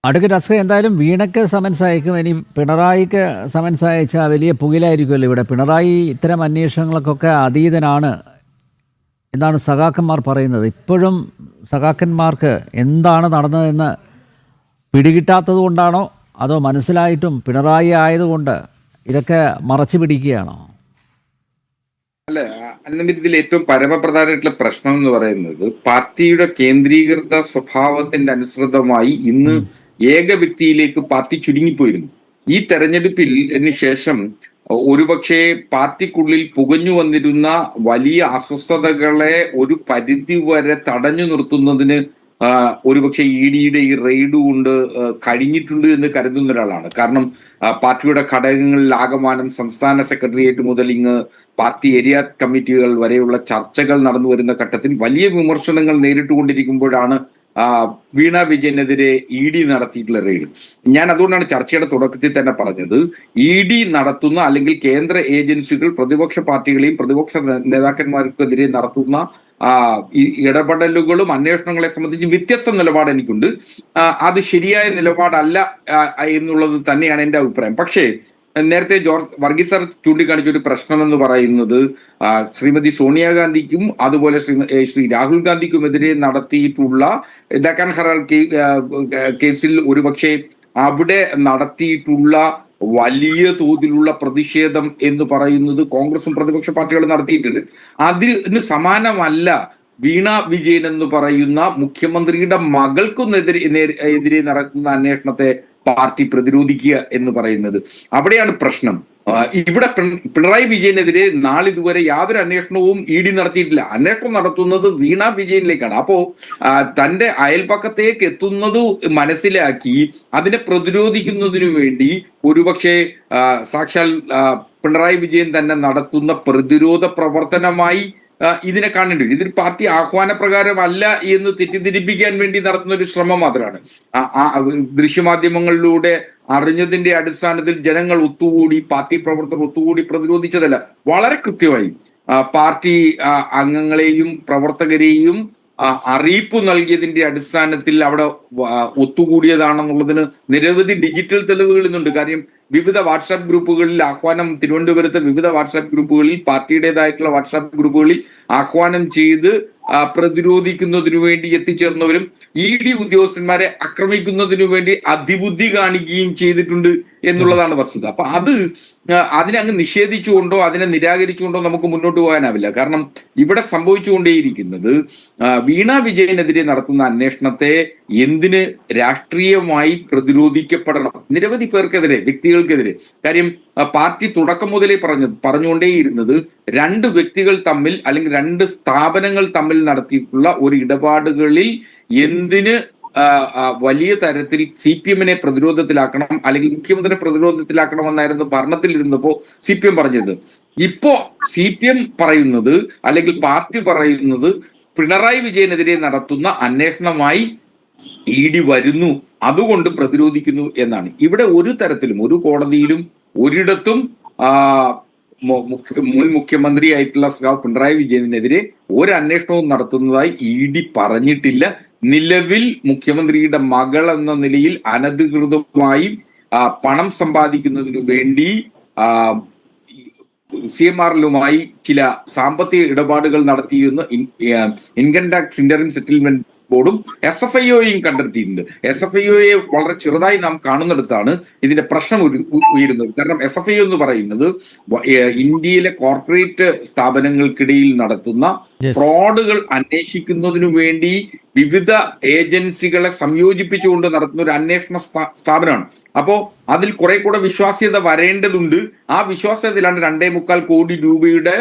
Advocate Askar, എന്തായാലും വീണയ്ക്ക് summons അയക്കും. ഇനി പിണറായിക്ക് സമൻസ് അയച്ചാൽ വലിയ പുകിലായിരിക്കുമല്ലോ ഇവിടെ. പിണറായി ഇത്തരം അന്വേഷണങ്ങൾക്കൊക്കെ അതീതനാണ് എന്നാണ് സഖാക്കന്മാർ പറയുന്നത്. ഇപ്പോഴും സഖാക്കന്മാർക്ക് എന്താണ് നടന്നതെന്ന് പിടികിട്ടാത്തത് കൊണ്ടാണോ അതോ മനസ്സിലായിട്ടും പിണറായി ആയതുകൊണ്ട് ഇതൊക്കെ മറച്ചു പിടിക്കുകയാണോ? അല്ല, അല്ലെങ്കിൽ ഇതിൽ ഏറ്റവും പരമപ്രധാനമായിട്ടുള്ള പ്രശ്നം എന്ന് പറയുന്നത് പാർട്ടിയുടെ കേന്ദ്രീകൃത സ്വഭാവത്തിന്റെ അനുസൃതമായി ഇന്ന് ഏക വ്യക്തിയിലേക്ക് പാർട്ടി ചുരുങ്ങിപ്പോയിരുന്നു. ഈ തെരഞ്ഞെടുപ്പിന് ശേഷം ഒരുപക്ഷെ പാർട്ടിക്കുള്ളിൽ പുകഞ്ഞു വന്നിരുന്ന വലിയ അസ്വസ്ഥതകളെ ഒരു പരിധി വരെ തടഞ്ഞു നിർത്തുന്നതിന് ഒരുപക്ഷെ ഇ ഡിയുടെ ഈ റെയ്ഡ് കൊണ്ട് കഴിഞ്ഞിട്ടുണ്ട് എന്ന് കരുതുന്ന ഒരാളാണ്. കാരണം പാർട്ടിയുടെ ഘടകങ്ങളിൽ ആകമാനം സംസ്ഥാന സെക്രട്ടേറിയറ്റ് മുതൽ ഇങ്ങ് പാർട്ടി ഏരിയ കമ്മിറ്റികൾ വരെയുള്ള ചർച്ചകൾ നടന്നു വരുന്ന ഘട്ടത്തിൽ വലിയ വിമർശനങ്ങൾ നേരിട്ടുകൊണ്ടിരിക്കുമ്പോഴാണ് വീണ വിജയനെതിരെ ഇ ഡി നടത്തിയിട്ടുള്ള റെയ്ഡ്. ഞാൻ അതുകൊണ്ടാണ് ചർച്ചയുടെ തുടക്കത്തിൽ തന്നെ പറഞ്ഞത്, ഇ ഡി നടത്തുന്ന അല്ലെങ്കിൽ കേന്ദ്ര ഏജൻസികൾ പ്രതിപക്ഷ പാർട്ടികളെയും പ്രതിപക്ഷ നേതാക്കന്മാർക്കെതിരെ നടത്തുന്ന ഈ ഇടപെടലുകളും അന്വേഷണങ്ങളെ സംബന്ധിച്ച് വ്യത്യസ്ത നിലപാട് എനിക്കുണ്ട്. അത് ശരിയായ നിലപാടല്ല എന്നുള്ളത് തന്നെയാണ് എൻ്റെ അഭിപ്രായം. പക്ഷേ നേരത്തെ വർഗീസ് സാർ ചൂണ്ടിക്കാണിച്ച ഒരു പ്രശ്നം എന്ന് പറയുന്നത് ശ്രീമതി സോണിയാഗാന്ധിക്കും അതുപോലെ ശ്രീ രാഹുൽ ഗാന്ധിക്കുമെതിരെ നടത്തിയിട്ടുള്ള ഡക്കാൻ ഹെറാൾഡ് കേസിൽ ഒരുപക്ഷെ അവിടെ നടത്തിയിട്ടുള്ള വലിയ തോതിലുള്ള പ്രതിഷേധം എന്ന് പറയുന്നത് കോൺഗ്രസും പ്രതിപക്ഷ പാർട്ടികളും നടത്തിയിട്ടുണ്ട്. അതിന് സമാനമല്ല വീണ വിജയൻ എന്ന് പറയുന്ന മുഖ്യമന്ത്രിയുടെ മകൾക്കെതിരെ നടക്കുന്ന അന്വേഷണത്തെ പാർട്ടി പ്രതിരോധിക്കുക എന്ന് പറയുന്നത്. അവിടെയാണ് പ്രശ്നം. ഇവിടെ പിണറായി വിജയനെതിരെ നാളിതുവരെ യാതൊരു അന്വേഷണവും ഇ ഡി നടത്തിയിട്ടില്ല. അന്വേഷണം നടത്തുന്നത് വീണ വിജയനിലേക്കാണ്. അപ്പോ തന്റെ അയൽപക്കത്തേക്ക് എത്തുന്നത് മനസ്സിലാക്കി അതിനെ പ്രതിരോധിക്കുന്നതിനു വേണ്ടി ഒരുപക്ഷെ സാക്ഷാൽ പിണറായി വിജയൻ തന്നെ നടത്തുന്ന പ്രതിരോധ പ്രവർത്തനമായി ഇതിനെ കാണേണ്ടി വരും. ഇതൊരു പാർട്ടി ആഹ്വാനപ്രകാരമല്ല എന്ന് തെറ്റിദ്ധരിപ്പിക്കാൻ വേണ്ടി നടത്തുന്ന ഒരു ശ്രമം മാത്രമാണ്. ദൃശ്യമാധ്യമങ്ങളിലൂടെ അറിഞ്ഞതിന്റെ അടിസ്ഥാനത്തിൽ ജനങ്ങൾ ഒത്തുകൂടി, പാർട്ടി പ്രവർത്തകർ ഒത്തുകൂടി പ്രതിരോധിച്ചതല്ല. വളരെ കൃത്യമായി പാർട്ടി അംഗങ്ങളെയും പ്രവർത്തകരെയും അറിയിപ്പ് നൽകിയതിന്റെ അടിസ്ഥാനത്തിൽ അവിടെ ഒത്തുകൂടിയതാണെന്നുള്ളതിന് നിരവധി ഡിജിറ്റൽ തെളിവുകൾ ഇന്നുണ്ട്. കാര്യം വിവിധ വാട്സാപ്പ് ഗ്രൂപ്പുകളിൽ ആഹ്വാനം, തിരുവനന്തപുരത്തെ വിവിധ വാട്സാപ്പ് ഗ്രൂപ്പുകളിൽ പാർട്ടിയുടേതായിട്ടുള്ള വാട്സാപ്പ് ഗ്രൂപ്പുകളിൽ ആഹ്വാനം ചെയ്ത് പ്രതിരോധിക്കുന്നതിനു വേണ്ടി എത്തിച്ചേർന്നവരും ഇ ഡി ഉദ്യോഗസ്ഥന്മാരെ ആക്രമിക്കുന്നതിനു വേണ്ടി അതിബുദ്ധി കാണിക്കുകയും ചെയ്തിട്ടുണ്ട് എന്നുള്ളതാണ് വസ്തുത. അപ്പൊ അതിനെ അങ്ങ് നിഷേധിച്ചുകൊണ്ടോ അതിനെ നിരാകരിച്ചുകൊണ്ടോ നമുക്ക് മുന്നോട്ട് പോകാനാവില്ല. കാരണം ഇവിടെ സംഭവിച്ചുകൊണ്ടേയിരിക്കുന്നത് വീണ വിജയനെതിരെ നടത്തുന്ന അന്വേഷണത്തെ എന്തിന് രാഷ്ട്രീയമായി പ്രതിരോധിക്കപ്പെടണം, നിരവധി പേർക്കെതിരെ, വ്യക്തികൾക്കെതിരെ. കാര്യം പാർട്ടി തുടക്കം മുതലേ പറഞ്ഞുകൊണ്ടേയിരുന്നത് രണ്ട് വ്യക്തികൾ തമ്മിൽ അല്ലെങ്കിൽ രണ്ട് സ്ഥാപനങ്ങൾ തമ്മിൽ നടത്തിയിട്ടുള്ള ഒരു ഇടപാടുകളിൽ എന്തിന് വലിയ തരത്തിൽ സി പി എമ്മിനെ പ്രതിരോധത്തിലാക്കണം അല്ലെങ്കിൽ മുഖ്യമന്ത്രിയെ പ്രതിരോധത്തിലാക്കണം എന്നായിരുന്നു ഭരണത്തിൽ ഇരുന്നപ്പോ സി പി എം പറഞ്ഞത്. ഇപ്പോ സി പി എം പറയുന്നത് അല്ലെങ്കിൽ പാർട്ടി പറയുന്നത് പിണറായി വിജയനെതിരെ നടത്തുന്ന അന്വേഷണമായി ഇ ഡി വരുന്നു, അതുകൊണ്ട് പ്രതിരോധിക്കുന്നു എന്നാണ്. ഇവിടെ ഒരു തരത്തിലും ഒരു കോടതിയിലും ഒരിടത്തും മുൻ മുഖ്യമന്ത്രിയായിട്ടുള്ള പിണറായി വിജയനെതിരെ ഒരു അന്വേഷണവും നടത്തുന്നതായി ഇ ഡി പറഞ്ഞിട്ടില്ല. നിലവിൽ മുഖ്യമന്ത്രിയുടെ മകൾ എന്ന നിലയിൽ അനധികൃതമായി പണം സമ്പാദിക്കുന്നതിനു വേണ്ടി CMRലുമായി ചില സാമ്പത്തിക ഇടപാടുകൾ നടത്തിയെന്ന് ഇൻകം ടാക്സ് ഇന്ററിം സെറ്റിൽമെന്റ് ബോർഡും SFIOയും കണ്ടെത്തിയിട്ടുണ്ട്. SFIOയെ വളരെ ചെറുതായി നാം കാണുന്നിടത്താണ് ഇതിന്റെ പ്രശ്നം ഉയരുന്നത്. കാരണം SFIO എന്ന് പറയുന്നത് ഇന്ത്യയിലെ കോർപ്പറേറ്റ് സ്ഥാപനങ്ങൾക്കിടയിൽ നടത്തുന്ന ഫ്രോഡുകൾ അന്വേഷിക്കുന്നതിനു വേണ്ടി വിവിധ ഏജൻസികളെ സംയോജിപ്പിച്ചുകൊണ്ട് നടത്തുന്ന ഒരു അന്വേഷണ സ്ഥാപനമാണ്. അപ്പോ അതിൽ കുറെ കൂടെ വിശ്വാസ്യത വരേണ്ടതുണ്ട്. ആ വിശ്വാസ്യതയിലാണ് 2.25 കോടി രൂപയുടെ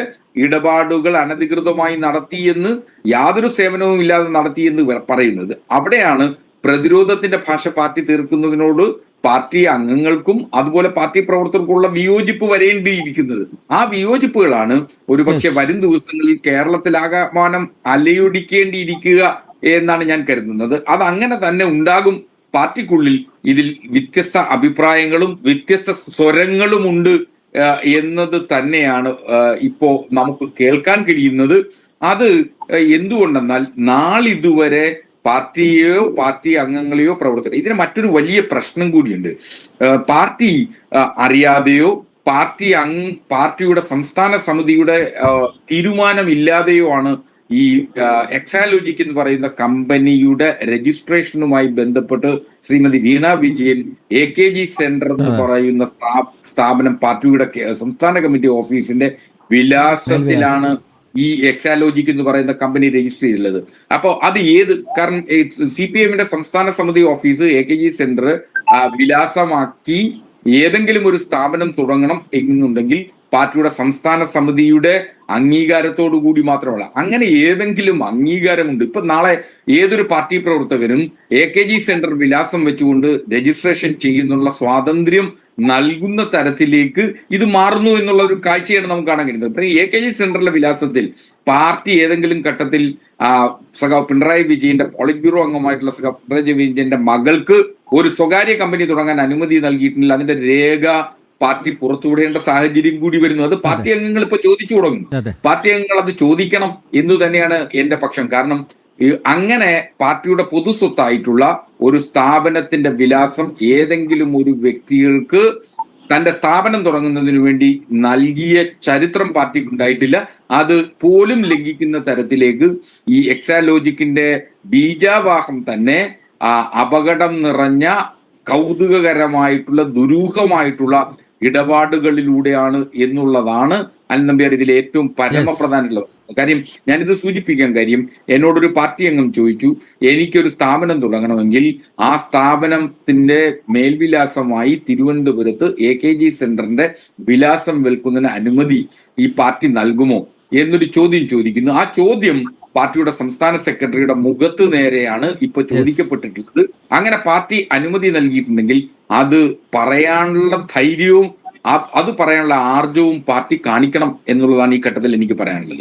ഇടപാടുകൾ അനധികൃതമായി നടത്തിയെന്ന്, യാതൊരു സേവനവും ഇല്ലാതെ നടത്തിയെന്ന് പറയുന്നത്. അവിടെയാണ് പ്രതിരോധത്തിന്റെ ഭാഷ പാർട്ടി തീർക്കുന്നതിനോട് പാർട്ടി അംഗങ്ങൾക്കും അതുപോലെ പാർട്ടി പ്രവർത്തകർക്കുള്ള വിയോജിപ്പ് വരേണ്ടിയിരിക്കുന്നത്. ആ വിയോജിപ്പുകളാണ് ഒരുപക്ഷെ വരും ദിവസങ്ങളിൽ കേരളത്തിലാകമാനം അലയൊടിക്കേണ്ടിയിരിക്കുക എന്നാണ് ഞാൻ കരുതുന്നത്. അത് അങ്ങനെ തന്നെ ഉണ്ടാകും. പാർട്ടിക്കുള്ളിൽ ഇതിൽ വ്യത്യസ്ത അഭിപ്രായങ്ങളും വ്യത്യസ്ത സ്വരങ്ങളുമുണ്ട് എന്നത് തന്നെയാണ് ഇപ്പോ നമുക്ക് കേൾക്കാൻ കഴിയുന്നത്. അത് എന്തുകൊണ്ടെന്നാൽ നാളിതുവരെ പാർട്ടിയെയോ പാർട്ടി അംഗങ്ങളെയോ പ്രവർത്തകരെ. ഇതിന് മറ്റൊരു വലിയ പ്രശ്നം കൂടിയുണ്ട്. പാർട്ടി അറിയാതെയോ പാർട്ടിയുടെ സംസ്ഥാന സമിതിയുടെ തീരുമാനമില്ലാതെയോ ആണ് ഈ എക്സാലോജിക് എന്ന് പറയുന്ന കമ്പനിയുടെ രജിസ്ട്രേഷനുമായി ബന്ധപ്പെട്ട് ശ്രീമതി വീണ വിജയൻ AKG സെന്റർ എന്ന് പറയുന്ന സ്ഥാപനം പാർട്ടിയുടെ സംസ്ഥാന കമ്മിറ്റി ഓഫീസിന്റെ വിലാസത്തിലാണ് ഈ എക്സാലോജിക് എന്ന് പറയുന്ന കമ്പനി രജിസ്റ്റർ ചെയ്തിട്ടുള്ളത്. അപ്പോൾ അത് കാരണം CPM-ന്റെ സംസ്ഥാന സമിതി ഓഫീസ് AKG സെന്റർ വിലാസമാക്കി ഏതെങ്കിലും ഒരു സ്ഥാപനം തുടങ്ങണം എന്നുണ്ടെങ്കിൽ പാർട്ടിയുടെ സംസ്ഥാന സമിതിയുടെ അംഗീകാരത്തോടു കൂടി മാത്രമല്ല, അങ്ങനെ ഏതെങ്കിലും അംഗീകാരമുണ്ട്. ഇപ്പൊ നാളെ ഏതൊരു പാർട്ടി പ്രവർത്തകനും AKG സെന്റർ വിലാസം വെച്ചുകൊണ്ട് രജിസ്ട്രേഷൻ ചെയ്യുന്നുള്ള സ്വാതന്ത്ര്യം നൽകുന്ന തരത്തിലേക്ക് ഇത് മാറുന്നു എന്നുള്ള ഒരു കാഴ്ചയാണ് നമുക്ക് കാണാൻ കഴിയുന്നത്. പിന്നെ AKG സെന്ററിലെ വിലാസത്തിൽ പാർട്ടി ഏതെങ്കിലും ഘട്ടത്തിൽ സഖാവ് പിണറായി വിജയന്റെ പോളിറ്റ് ബ്യൂറോ അംഗമായിട്ടുള്ള സഖാവ് പിണറായി വിജയന്റെ മകൾക്ക് ഒരു സ്വകാര്യ കമ്പനി തുടങ്ങാൻ അനുമതി നൽകിയിട്ടില്ല. അതിന്റെ രേഖ പാർട്ടി പുറത്തുവിടേണ്ട സാഹചര്യം കൂടി വരുന്നു. അത് പാർട്ടി അംഗങ്ങൾ ഇപ്പൊ ചോദിച്ചു തുടങ്ങും. പാർട്ടി അംഗങ്ങൾ അത് ചോദിക്കണം എന്ന് തന്നെയാണ് എന്റെ പക്ഷം. കാരണം അങ്ങനെ പാർട്ടിയുടെ പൊതുസ്വത്തായിട്ടുള്ള ഒരു സ്ഥാപനത്തിന്റെ വിലാസം ഏതെങ്കിലും ഒരു വ്യക്തികൾക്ക് തന്റെ സ്ഥാപനം തുടങ്ങുന്നതിന് വേണ്ടി നൽകിയ ചരിത്രം പാർട്ടിക്ക് ഉണ്ടായിട്ടില്ല. അത് പോലും ലംഘിക്കുന്ന തരത്തിലേക്ക് ഈ എക്സാലോജിക്കിന്റെ ബീജാവാഹം തന്നെ അപകടം നിറഞ്ഞ കൗതുകകരമായിട്ടുള്ള ദുരൂഹമായിട്ടുള്ള ഇടപാടുകളിലൂടെയാണ് എന്നുള്ളതാണ് അനിൽ നമ്പ്യാർ ഇതിൽ ഏറ്റവും പരമപ്രധാനമുള്ള കാര്യം. ഞാനിത് സൂചിപ്പിക്കാൻ കാര്യം, എന്നോടൊരു പാർട്ടി അംഗം ചോദിച്ചു, എനിക്കൊരു സ്ഥാപനം തുടങ്ങണമെങ്കിൽ ആ സ്ഥാപനത്തിന്റെ മേൽവിലാസമായി തിരുവനന്തപുരത്ത് AKG സെന്ററിന്റെ വിലാസം വെൽക്കുന്നതിന് അനുമതി ഈ പാർട്ടി നൽകുമോ എന്നൊരു ചോദ്യം ചോദിക്കുന്നു. ആ ചോദ്യം പാർട്ടിയുടെ സംസ്ഥാന സെക്രട്ടറിയുടെ മുഖത്ത് നേരെയാണ് ഇപ്പൊ ചോദിക്കപ്പെട്ടിട്ടുള്ളത്. അങ്ങനെ പാർട്ടി അനുമതി നൽകിയിട്ടുണ്ടെങ്കിൽ അത് പറയാനുള്ള ധൈര്യവും അത് പറയാനുള്ള ആർജവും പാർട്ടി കാണിക്കണം എന്നുള്ളതാണ് ഈ ഘട്ടത്തിൽ എനിക്ക് പറയാനുള്ളത്.